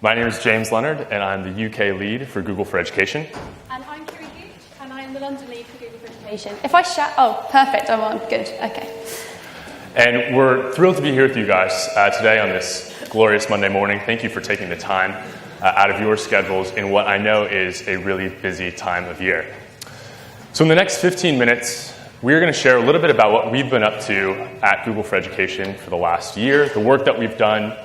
My name is James Leonard, and I'm the UK lead for Google for Education. And I'm Kirri Gooch, and I'm the London lead for Google for Education. If I shout, oh, perfect, I'm on, good, okay. And we're thrilled to be here with you guys today on this glorious Monday morning. Thank you for taking the time out of your schedules in what I know is a really busy time of year. So in the next 15 minutes, we're going to share a little bit about what we've been up to at Google for Education for the last year, the work that we've done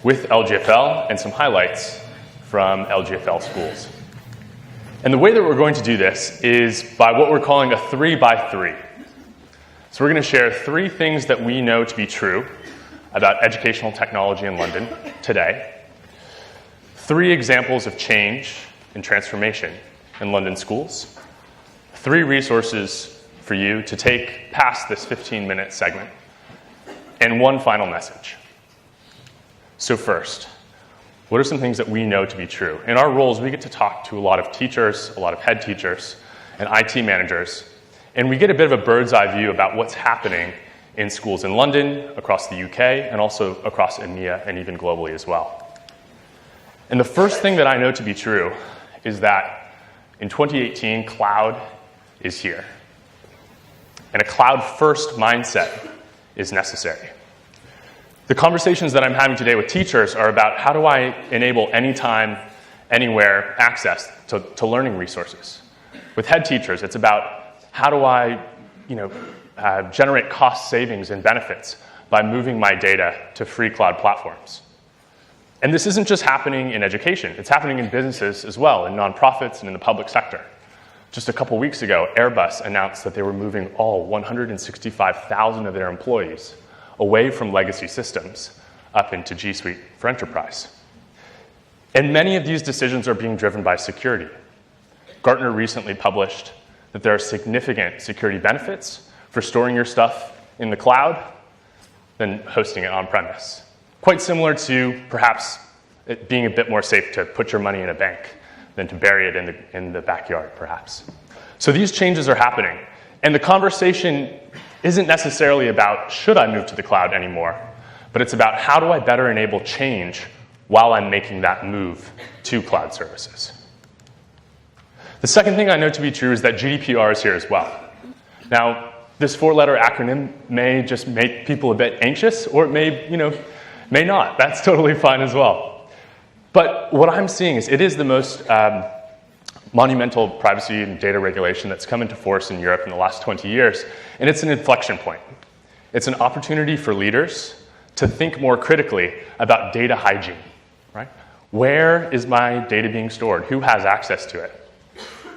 with LGfL, and some highlights from LGfL schools. And the way that we're going to do this is by what we're calling a 3x3. So we're going to share 3 things that we know to be true about educational technology in London today, 3 examples of change and transformation in London schools, 3 resources for you to take past this 15-minute segment, and 1 final message. So first, what are some things that we know to be true? In our roles, we get to talk to a lot of teachers, a lot of head teachers, and IT managers, and we get a bit of a bird's eye view about what's happening in schools in London, across the UK, and also across EMEA, and even globally as well. And the first thing that I know to be true is that in 2018, cloud is here. And a cloud-first mindset is necessary. The conversations that I'm having today with teachers are about how do I enable anytime, anywhere access to learning resources. With head teachers, it's about how do I generate cost savings and benefits by moving my data to free cloud platforms. And this isn't just happening in education. It's happening in businesses as well, in nonprofits and in the public sector. Just a couple weeks ago, Airbus announced that they were moving all 165,000 of their employees away from legacy systems up into G Suite for Enterprise. And many of these decisions are being driven by security. Gartner recently published that there are significant security benefits for storing your stuff in the cloud than hosting it on-premise. Quite similar to perhaps it being a bit more safe to put your money in a bank than to bury it in the backyard, perhaps. So these changes are happening. And the conversation isn't necessarily about should I move to the cloud anymore, but it's about how do I better enable change while I'm making that move to cloud services. The second thing I know to be true is that GDPR is here as well. Now, this 4-letter acronym may just make people a bit anxious, or it may not. That's totally fine as well. But what I'm seeing is it is the most monumental privacy and data regulation that's come into force in Europe in the last 20 years, and it's an inflection point. It's an opportunity for leaders to think more critically about data hygiene, right? Where is my data being stored? Who has access to it?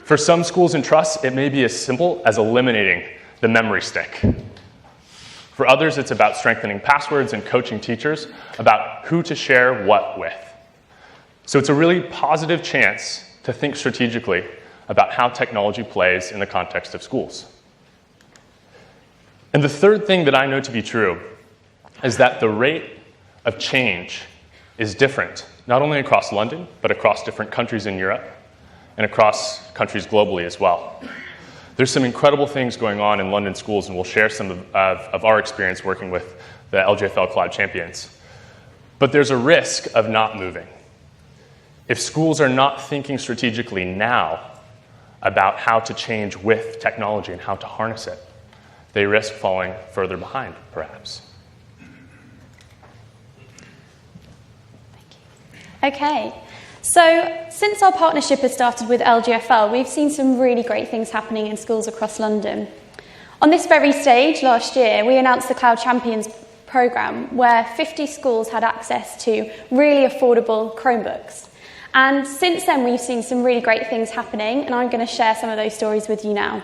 For some schools and trusts, it may be as simple as eliminating the memory stick. For others, it's about strengthening passwords and coaching teachers about who to share what with. So it's a really positive chance to think strategically about how technology plays in the context of schools. And the third thing that I know to be true is that the rate of change is different, not only across London, but across different countries in Europe and across countries globally as well. There's some incredible things going on in London schools, and we'll share some of our experience working with the LGfL Cloud Champions. But there's a risk of not moving. If schools are not thinking strategically now about how to change with technology and how to harness it, they risk falling further behind, perhaps. Okay, so since our partnership has started with LGfL, we've seen some really great things happening in schools across London. On this very stage last year, we announced the Cloud Champions programme, where 50 schools had access to really affordable Chromebooks. And since then, we've seen some really great things happening, and I'm going to share some of those stories with you now.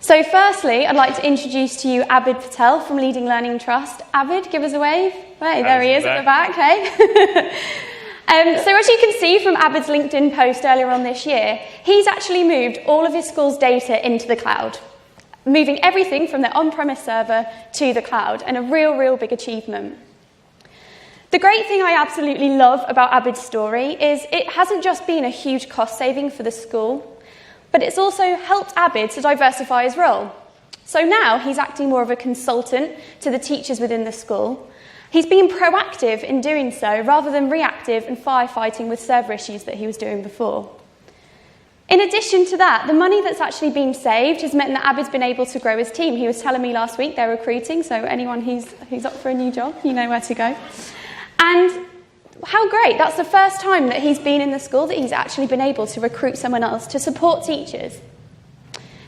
So firstly, I'd like to introduce to you Abid Patel from Leading Learning Trust. Abid, give us a wave. Hey, there he is at the back, hey. So as you can see from Abid's LinkedIn post earlier on this year, he's actually moved all of his school's data into the cloud, moving everything from their on-premise server to the cloud, and a real big achievement. The great thing I absolutely love about Abid's story is it hasn't just been a huge cost saving for the school, but it's also helped Abid to diversify his role. So now he's acting more of a consultant to the teachers within the school, He's being proactive in doing so rather than reactive and firefighting with server issues that he was doing before. In addition to that, the money that's actually been saved has meant that Abid's been able to grow his team. He was telling me last week they're recruiting, so anyone who's up for a new job, you know where to go. And how great, that's the first time that he's been in the school that he's actually been able to recruit someone else to support teachers.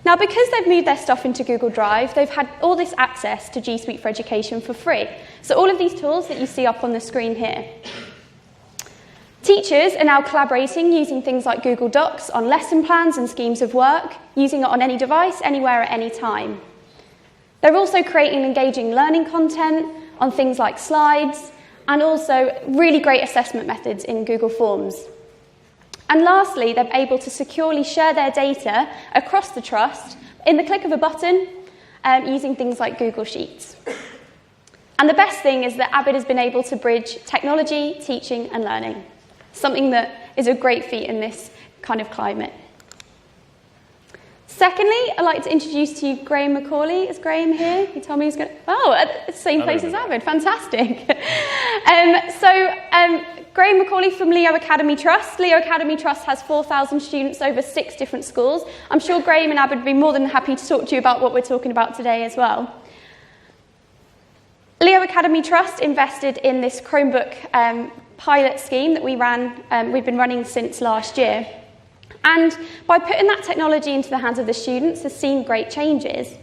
Now, because they've moved their stuff into Google Drive, they've had all this access to G Suite for Education for free. So all of these tools that you see up on the screen here. Teachers are now collaborating using things like Google Docs on lesson plans and schemes of work, using it on any device, anywhere, at any time. They're also creating engaging learning content on things like slides, and also really great assessment methods in Google Forms. And lastly, they're able to securely share their data across the trust in the click of a button using things like Google Sheets. And the best thing is that Abid has been able to bridge technology, teaching, and learning, something that is a great feat in this kind of climate. Secondly, I'd like to introduce to you Graham Macaulay. Is Graham here? He told me he's going to... Oh, at the same place as Abid. Fantastic. Graham Macaulay from Leo Academy Trust. Leo Academy Trust has 4,000 students over 6 different schools. I'm sure Graham and Abid would be more than happy to talk to you about what we're talking about today as well. Leo Academy Trust invested in this Chromebook pilot scheme that we've been running since last year. And by putting that technology into the hands of the students has seen great changes.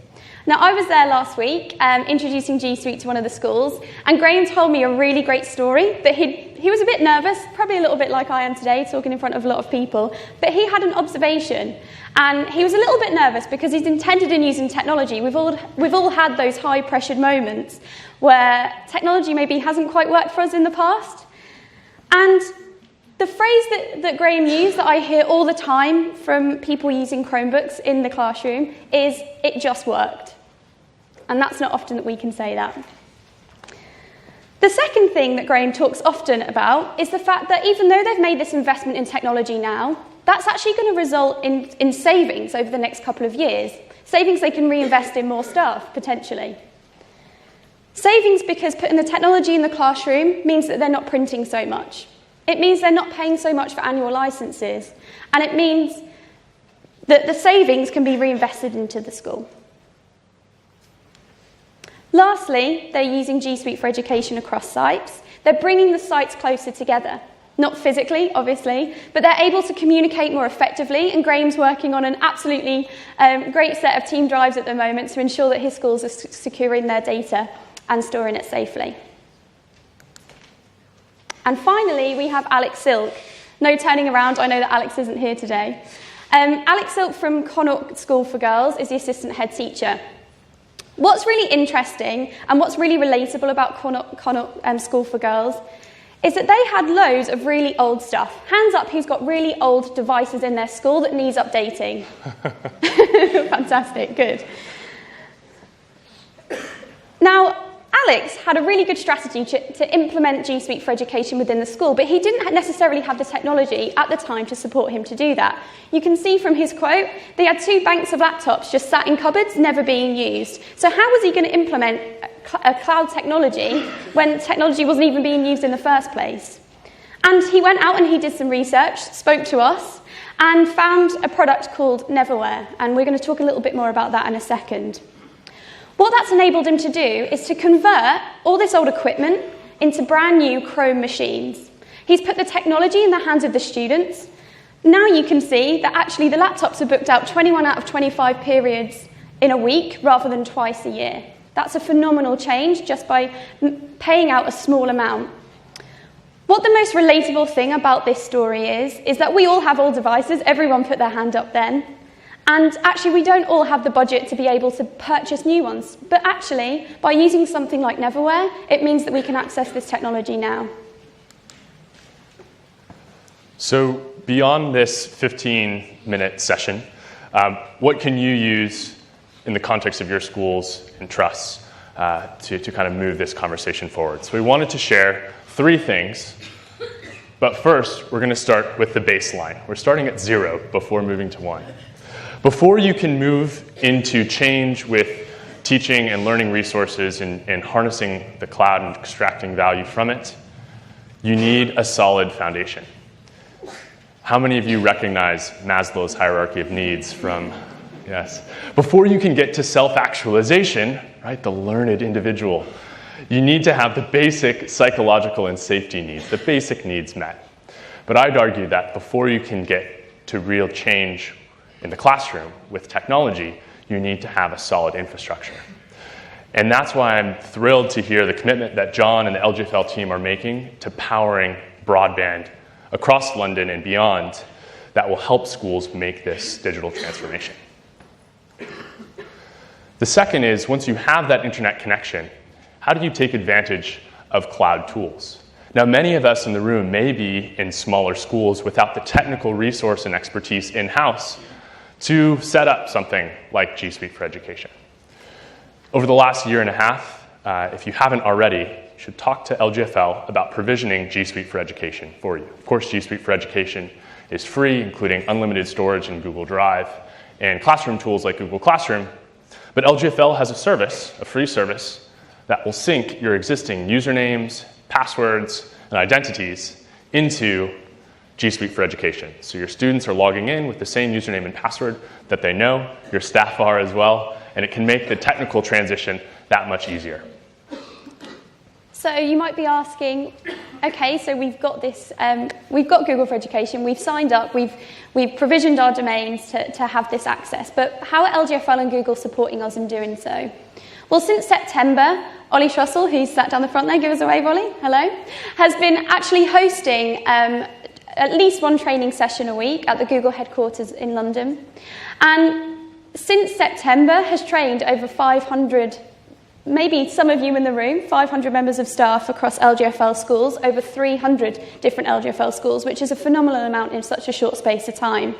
Now, I was there last week introducing G Suite to one of the schools, and Graham told me a really great story, but he was a bit nervous, probably a little bit like I am today, talking in front of a lot of people, but he had an observation, and he was a little bit nervous because he's intended in using technology. We've all had those high-pressured moments where technology maybe hasn't quite worked for us in the past, and the phrase that Graham used that I hear all the time from people using Chromebooks in the classroom is, "It just worked." And that's not often that we can say that. The second thing that Graham talks often about is the fact that even though they've made this investment in technology now, that's actually going to result in savings over the next couple of years. Savings they can reinvest in more staff, potentially. Savings because putting the technology in the classroom means that they're not printing so much. It means they're not paying so much for annual licenses, and it means that the savings can be reinvested into the school. Lastly, they're using G Suite for Education across sites. They're bringing the sites closer together, not physically, obviously, but they're able to communicate more effectively, and Graham's working on an absolutely great set of team drives at the moment to ensure that his schools are securing their data and storing it safely. And finally, we have Alex Silk. No turning around, I know that Alex isn't here today. Alex Silk from Connaught School for Girls is the assistant head teacher. What's really interesting and what's really relatable about Connaught School for Girls is that they had loads of really old stuff. Hands up who's got really old devices in their school that needs updating. Fantastic, good. Now, Alex had a really good strategy to implement G Suite for Education within the school, but he didn't necessarily have the technology at the time to support him to do that. You can see from his quote, they had 2 banks of laptops just sat in cupboards, never being used. So how was he going to implement a cloud technology when technology wasn't even being used in the first place? And he went out and he did some research, spoke to us, and found a product called Neverware, and we're going to talk a little bit more about that in a second. What that's enabled him to do is to convert all this old equipment into brand new Chrome machines. He's put the technology in the hands of the students. Now you can see that actually the laptops are booked out 21 out of 25 periods in a week rather than twice a year. That's a phenomenal change just by paying out a small amount. What the most relatable thing about this story is that we all have old devices. Everyone put their hand up then. And actually, we don't all have the budget to be able to purchase new ones. But actually, by using something like Neverware, it means that we can access this technology now. So beyond this 15-minute session, what can you use in the context of your schools and trusts to kind of move this conversation forward? So we wanted to share 3 things. But first, we're going to start with the baseline. We're starting at 0 before moving to 1. Before you can move into change with teaching and learning resources and harnessing the cloud and extracting value from it, you need a solid foundation. How many of you recognize Maslow's hierarchy of needs from, yes, before you can get to self-actualization, right, the learned individual, you need to have the basic psychological and safety needs, the basic needs met. But I'd argue that before you can get to real change in the classroom with technology, you need to have a solid infrastructure. And that's why I'm thrilled to hear the commitment that John and the LGfL team are making to powering broadband across London and beyond that will help schools make this digital transformation. The second is, once you have that internet connection, how do you take advantage of cloud tools? Now, many of us in the room may be in smaller schools without the technical resource and expertise in-house to set up something like G Suite for Education. Over the last year and a half, if you haven't already, you should talk to LGfL about provisioning G Suite for Education for you. Of course, G Suite for Education is free, including unlimited storage in Google Drive and classroom tools like Google Classroom. But LGfL has a service, a free service, that will sync your existing usernames, passwords, and identities into G Suite for Education. So your students are logging in with the same username and password that they know, your staff are as well, and it can make the technical transition that much easier. So you might be asking, okay, so we've got this, we've got Google for Education, we've signed up, we've provisioned our domains to have this access, but how are LGfL and Google supporting us in doing so? Well, since September, Ollie Trussell, who's sat down the front there, give us a wave, Ollie, hello, has been actually hosting at least one training session a week at the Google headquarters in London. And since September has trained over 500, maybe some of you in the room, 500 members of staff across LGfL schools, over 300 different LGfL schools, which is a phenomenal amount in such a short space of time.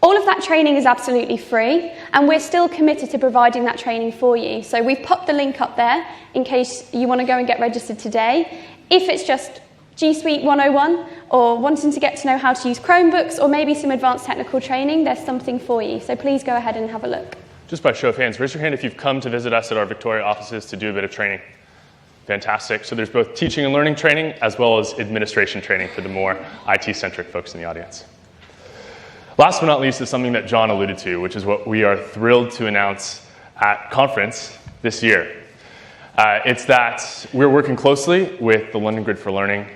All of that training is absolutely free, and we're still committed to providing that training for you. So we've popped the link up there in case you want to go and get registered today. If it's just G Suite 101 or wanting to get to know how to use Chromebooks or maybe some advanced technical training, there's something for you. So please go ahead and have a look. Just by show of hands, raise your hand if you've come to visit us at our Victoria offices to do a bit of training. Fantastic. So there's both teaching and learning training as well as administration training for the more IT-centric folks in the audience. Last but not least is something that John alluded to, which is what we are thrilled to announce at conference this year. It's that we're working closely with the London Grid for Learning,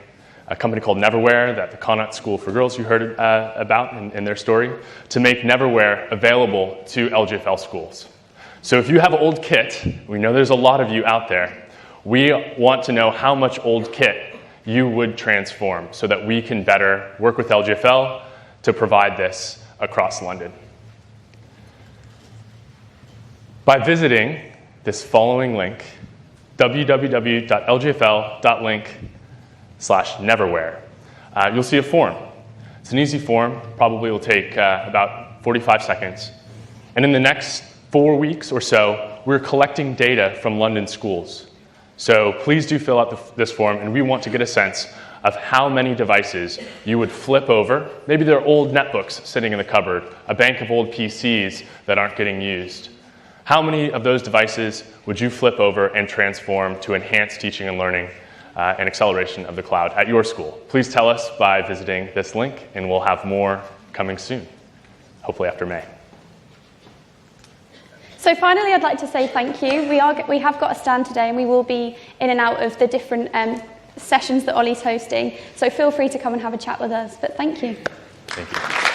a company called Neverware that the Connaught School for Girls you heard about in their story, to make Neverware available to LGfL schools. So if you have old kit, we know there's a lot of you out there, we want to know how much old kit you would transform so that we can better work with LGfL to provide this across London. By visiting this following link, www.lgfl.link/Neverware, you'll see a form. It's an easy form, probably will take about 45 seconds. And in the next 4 weeks or so, we're collecting data from London schools. So please do fill out this form, and we want to get a sense of how many devices you would flip over. Maybe they're old netbooks sitting in the cupboard, a bank of old PCs that aren't getting used. How many of those devices would you flip over and transform to enhance teaching and learning and acceleration of the cloud at your school? Please tell us by visiting this link, and we'll have more coming soon, hopefully after May. So finally, I'd like to say thank you. We have got a stand today, and we will be in and out of the different sessions that Ollie's hosting. So feel free to come and have a chat with us. But thank you. Thank you.